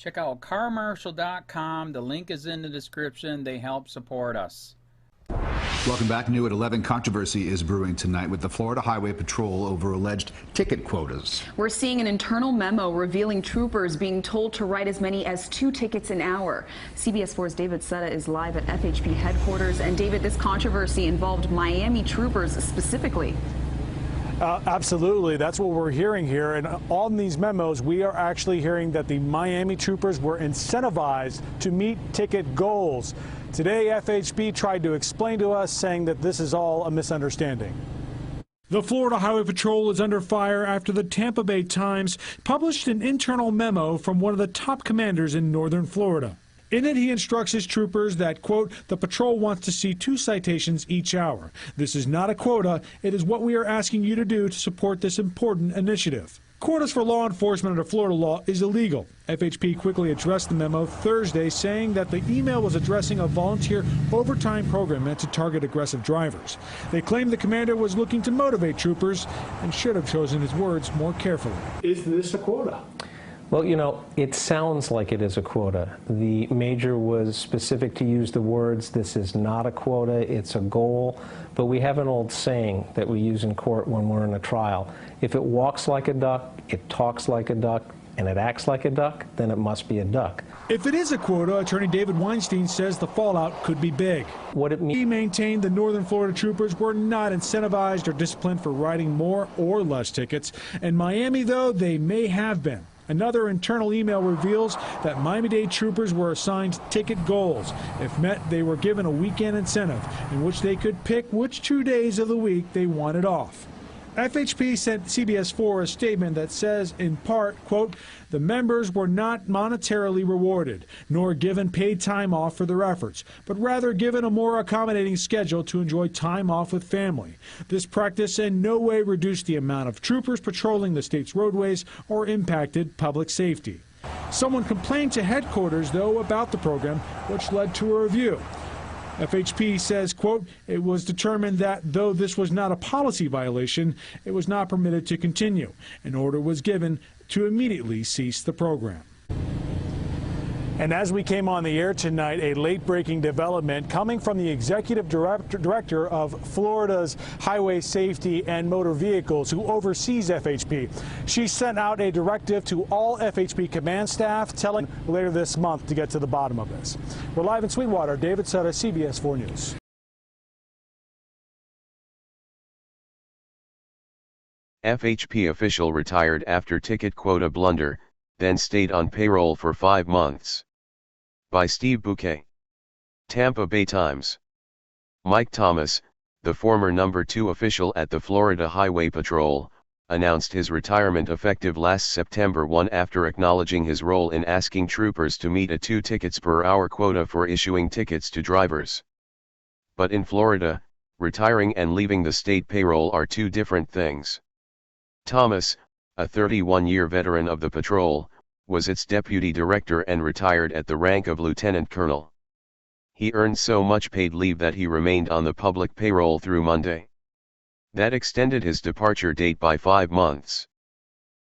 Check out carmarshal.com. The link is in the description. They help support us. Welcome back. New at 11, controversy is brewing tonight with the Florida Highway Patrol over alleged ticket quotas. We're seeing an internal memo revealing troopers being told to write as many as 2 tickets an hour. CBS 4's David Sutta is live at FHP headquarters. And David, this controversy involved Miami troopers specifically. Absolutely. That's what we're hearing here. And on these memos, we are actually hearing that the Miami troopers were incentivized to meet ticket goals. Today, FHP tried to explain to us, saying that this is all a misunderstanding. The Florida Highway Patrol is under fire after the Tampa Bay Times published an internal memo from one of the top commanders in northern Florida. In it, he instructs his troopers that, quote, the patrol wants to see 2 citations each hour. This is not a quota. It is what we are asking you to do to support this important initiative. Quotas for law enforcement under Florida law is illegal. FHP quickly addressed the memo Thursday, saying that the email was addressing a volunteer overtime program meant to target aggressive drivers. They claim the commander was looking to motivate troopers and should have chosen his words more carefully. Is this a quota? Well, you know, it sounds like it is a quota. The major was specific to use the words, this is not a quota, it's a goal. But we have an old saying that we use in court when we're in a trial. If it walks like a duck, it talks like a duck, and it acts like a duck, then it must be a duck. If it is a quota, attorney David Weinstein says the fallout could be big. What it means. He maintained the northern Florida troopers were not incentivized or disciplined for writing more or less tickets. In Miami, though, they may have been. Another internal email reveals that Miami-Dade troopers were assigned ticket goals. If met, they were given a weekend incentive in which they could pick which 2 days of the week they wanted off. FHP sent CBS 4 a statement that says, in part, quote, the members were not monetarily rewarded, nor given paid time off for their efforts, but rather given a more accommodating schedule to enjoy time off with family. This practice in no way reduced the amount of troopers patrolling the state's roadways or impacted public safety. Someone complained to headquarters, though, about the program, which led to a review. FHP says, quote, it was determined that though this was not a policy violation, it was not permitted to continue. An order was given to immediately cease the program. And as we came on the air tonight, a late-breaking development coming from the executive director of Florida's Highway Safety and Motor Vehicles, who oversees FHP. She sent out a directive to all FHP command staff, telling later this month to get to the bottom of this. We're live in Sweetwater. David Sutta, CBS 4 News. FHP official retired after ticket quota blunder, then stayed on payroll for 5 months. By Steve Bouquet. Tampa Bay Times. Mike Thomas, the former number 2 official at the Florida Highway Patrol, announced his retirement effective last September 1 after acknowledging his role in asking troopers to meet a 2 tickets per hour quota for issuing tickets to drivers. But in Florida, retiring and leaving the state payroll are 2 different things. Thomas, a 31-year veteran of the patrol, was its deputy director and retired at the rank of lieutenant colonel. He earned so much paid leave that he remained on the public payroll through Monday. That extended his departure date by 5 months.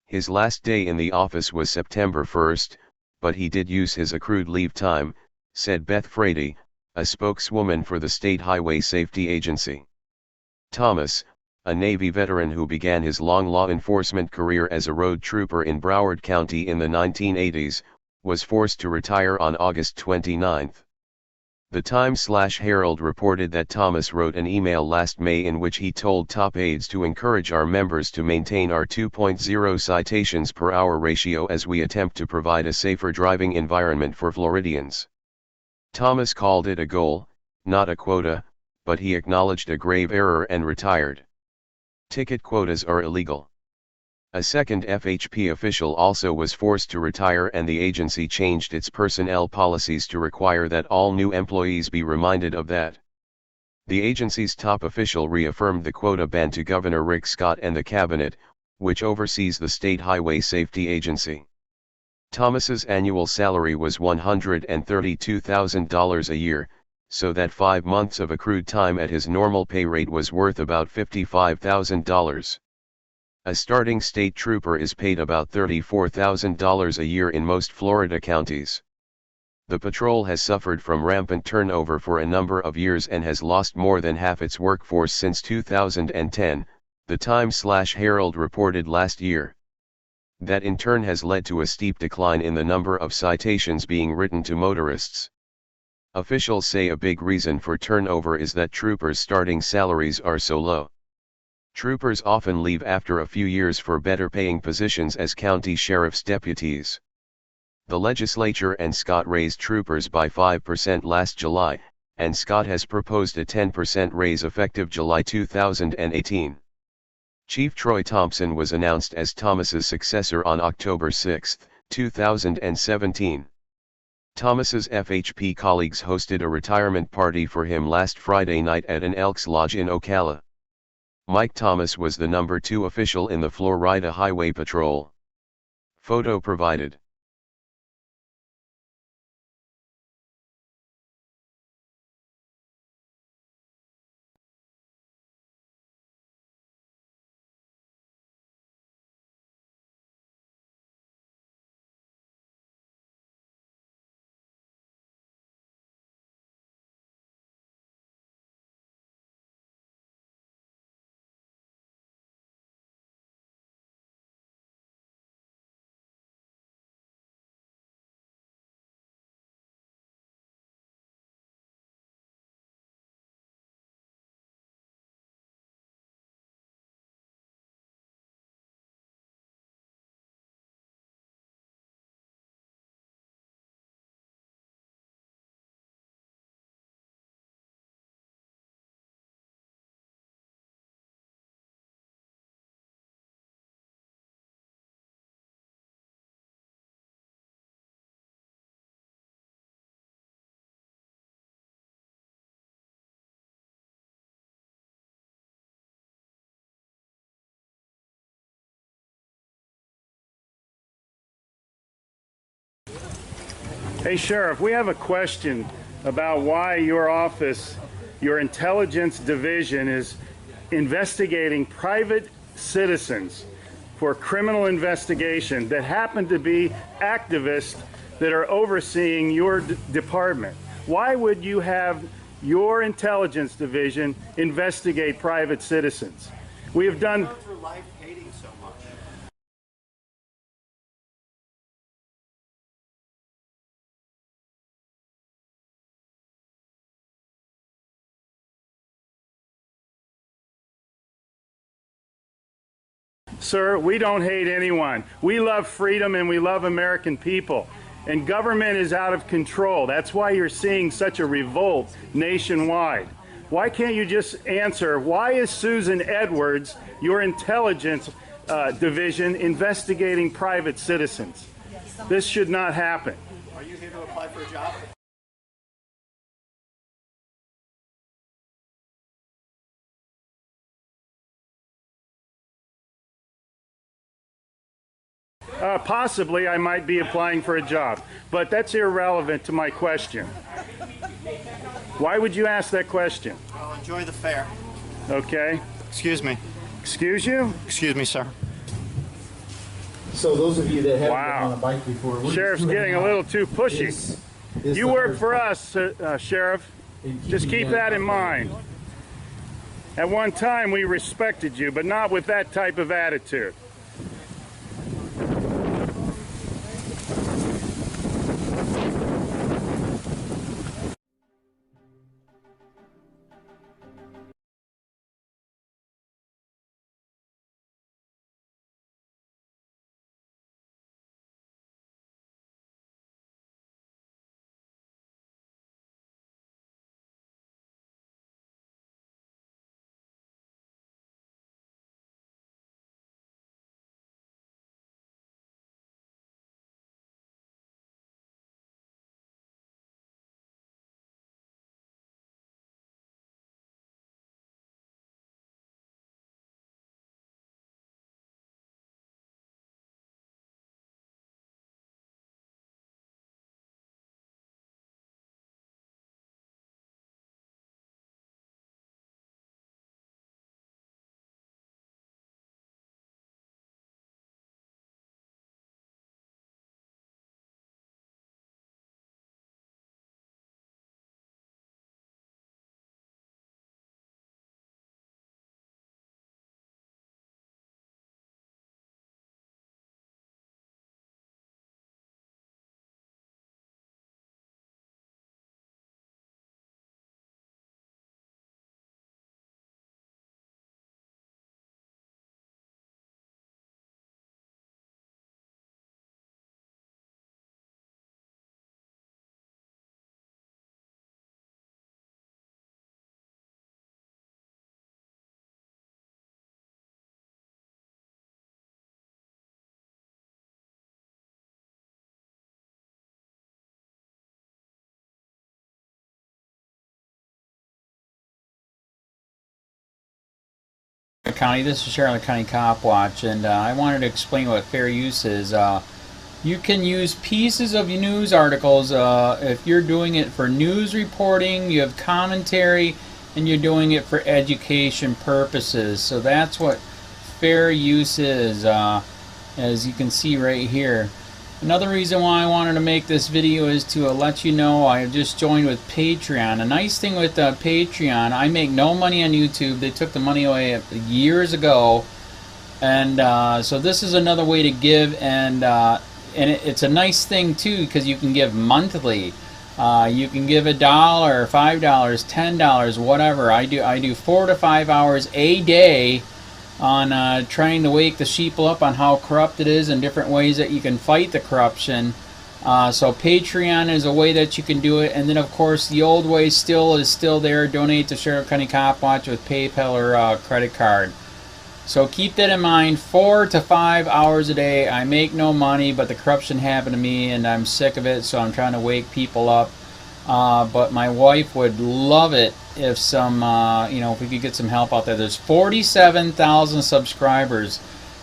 His last day in the office was September 1st, but he did use his accrued leave time, said Beth Frady, a spokeswoman for the State Highway Safety Agency. Thomas, a Navy veteran who began his long law enforcement career as a road trooper in Broward County in the 1980s, was forced to retire on August 29. The Times/Herald reported that Thomas wrote an email last May in which he told top aides to encourage our members to maintain our 2.0 citations per hour ratio as we attempt to provide a safer driving environment for Floridians. Thomas called it a goal, not a quota, but he acknowledged a grave error and retired. Ticket quotas are illegal. A second FHP official also was forced to retire, and the agency changed its personnel policies to require that all new employees be reminded of that. The agency's top official reaffirmed the quota ban to Governor Rick Scott and the cabinet, which oversees the State Highway Safety Agency. Thomas's annual salary was $132,000 a year, so that 5 months of accrued time at his normal pay rate was worth about $55,000. A starting state trooper is paid about $34,000 a year in most Florida counties. The patrol has suffered from rampant turnover for a number of years and has lost more than half its workforce since 2010, the Times/Herald reported last year. That in turn has led to a steep decline in the number of citations being written to motorists. Officials say a big reason for turnover is that troopers' starting salaries are so low. Troopers often leave after a few years for better paying positions as county sheriff's deputies. The legislature and Scott raised troopers by 5% last July, and Scott has proposed a 10% raise effective July 2018. Chief Troy Thompson was announced as Thomas's successor on October 6, 2017. Thomas's FHP colleagues hosted a retirement party for him last Friday night at an Elks Lodge in Ocala. Mike Thomas was the number 2 official in the Florida Highway Patrol. Photo provided. Hey Sheriff, we have a question about why your office, your intelligence division, is investigating private citizens for criminal investigation that happen to be activists that are overseeing your department. Why would you have your intelligence division investigate private citizens? We have done... Sir, we don't hate anyone. We love freedom and we love American people. And government is out of control. That's why you're seeing such a revolt nationwide. Why can't you just answer, why is Susan Edwards, your intelligence division, investigating private citizens? This should not happen. Are you here to apply for a job? Possibly I might be applying for a job, but that's irrelevant to my question. Why would you ask that question? Well, enjoy the fair. Okay. Excuse me. Excuse you? Excuse me, sir. So those of you that haven't Wow. been on a bike before, we're Sheriff's just getting a little too pushy. is You the work first for part. us, Sheriff. And Just keep that in mind. At one time we respected you, but not with that type of attitude. County. This is Charlotte County Cop Watch, and I wanted to explain what fair use is. You can use pieces of news articles if you're doing it for news reporting, you have commentary, and you're doing it for education purposes. So that's what fair use is, as you can see right here. Another reason why I wanted to make this video is to let you know I have just joined with Patreon. A nice thing with Patreon, I make no money on YouTube. They took the money away years ago, and so this is another way to give, and it's a nice thing too because you can give monthly. You can give $1, $5, $10, whatever. I do 4 to 5 hours a day on trying to wake the sheeple up on how corrupt it is and different ways that you can fight the corruption. So Patreon is a way that you can do it, and then of course the old way is still there. Donate to Charlotte County Cop Watch with PayPal or credit card. So keep that in mind. 4 to 5 hours a day. I make no money, but the corruption happened to me and I'm sick of it, so I'm trying to wake people up. But my wife would love it if some, if we could get some help out there. There's 47,000 subscribers.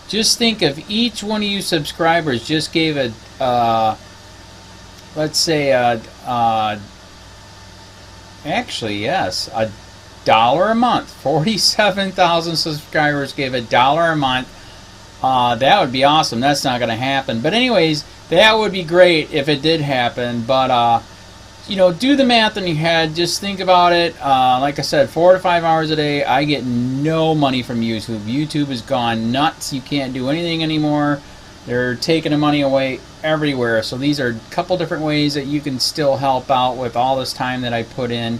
Just think if each one of you subscribers just gave a, let's say, actually, yes, $1 a month. 47,000 subscribers gave $1 a month. That would be awesome. That's not going to happen. But anyways, that would be great if it did happen. But, do the math in your head. Just think about it. Like I said, 4 to 5 hours a day. I get no money from YouTube. YouTube has gone nuts. You can't do anything anymore. They're taking the money away everywhere. So these are a couple different ways that you can still help out with all this time that I put in.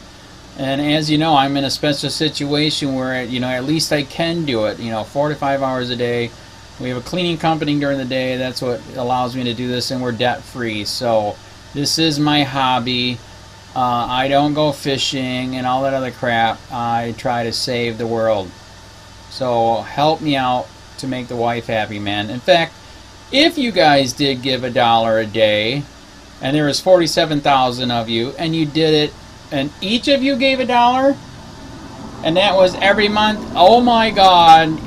And as you know, I'm in a special situation where, at least I can do it. 4 to 5 hours a day. We have a cleaning company during the day. That's what allows me to do this, and we're debt free. So this is my hobby. I don't go fishing and all that other crap. I try to save the world. So help me out to make the wife happy, man. In fact, if you guys did give $1 a day, and there was 47,000 of you, and you did it, and each of you gave $1, and that was every month, oh my God,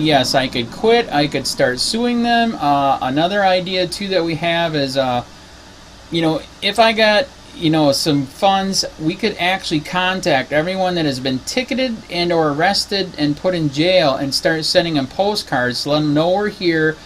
yes, I could quit. I could start suing them. Another idea too that we have is, if I got, some funds, we could actually contact everyone that has been ticketed and or arrested and put in jail and start sending them postcards to let them know we're here,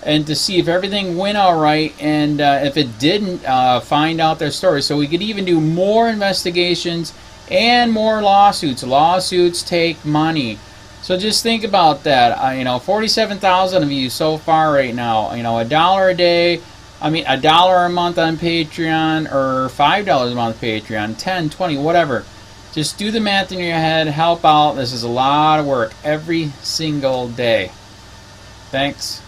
and to see if everything went all right, and if it didn't, find out their story. So we could even do more investigations and more lawsuits. Lawsuits take money. So just think about that. 47,000 of you so far right now. $1 a day. $1 a month on Patreon, or $5 a month Patreon, 10, 20, whatever. Just do the math in your head. Help out. This is a lot of work every single day. Thanks.